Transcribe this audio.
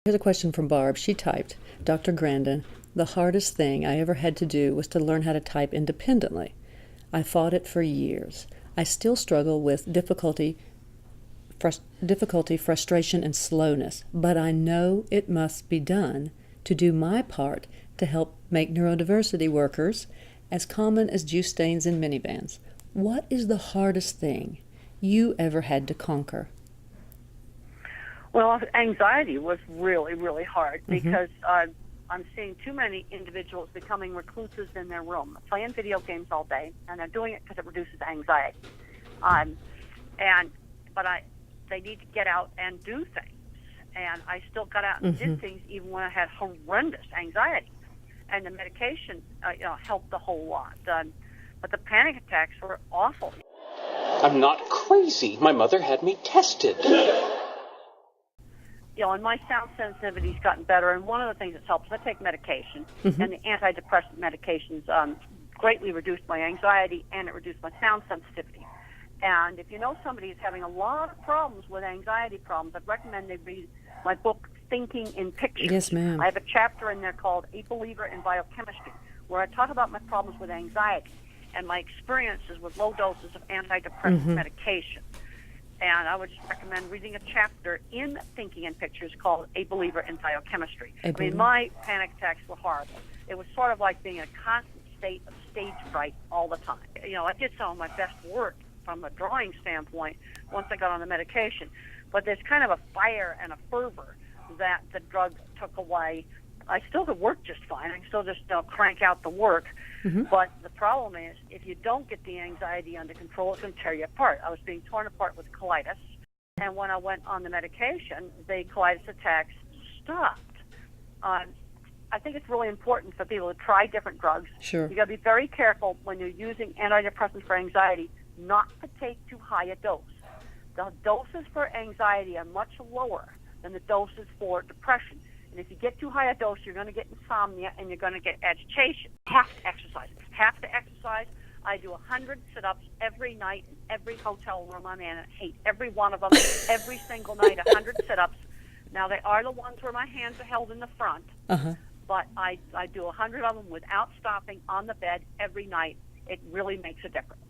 Here's a question from Barb. She typed, Dr. Grandin, the hardest thing I ever had to do was to learn how to type independently. I fought it for years. I still struggle with difficulty, frustration, and slowness, but I know it must be done to do my part to help make neurodiversity workers as common as juice stains in minivans. What is the hardest thing you ever had to conquer? Well, anxiety was really, really hard because I'm seeing too many individuals becoming recluses in their room, playing video games all day, and they're doing it because it reduces anxiety. They need to get out and do things. And I still got out and did things even when I had horrendous anxiety. And the medication helped a whole lot. But the panic attacks were awful. I'm not crazy. My mother had me tested. And my sound sensitivity's gotten better. And one of the things that's helped is I take medication. And the antidepressant medications greatly reduced my anxiety and it reduced my sound sensitivity. And if you know somebody is having a lot of problems with anxiety problems, I'd recommend they read my book, Thinking in Pictures. Yes, ma'am. I have a chapter in there called A Believer in Biochemistry, where I talk about my problems with anxiety and my experiences with low doses of antidepressant medication. And I would recommend reading a chapter in Thinking in Pictures called A Believer in Biochemistry. My panic attacks were horrible. It was sort of like being in a constant state of stage fright all the time. I did some of my best work from a drawing standpoint once I got on the medication. But there's kind of a fire and a fervor that the drug took away. I still could work just fine. I can still just crank out the work. But the problem is, if you don't get the anxiety under control, it can tear you apart. I was being torn apart with colitis. And when I went on the medication, the colitis attacks stopped. I think it's really important for people to try different drugs. Sure. You got to be very careful when you're using antidepressants for anxiety not to take too high a dose. The doses for anxiety are much lower than the doses for depression. And if you get too high a dose, you're going to get insomnia and you're going to get agitation. Have to exercise. I do 100 sit-ups every night in every hotel room I'm in. I hate every one of them. Every single night, 100 sit-ups. Now, they are the ones where my hands are held in the front. But I do 100 of them without stopping on the bed every night. It really makes a difference.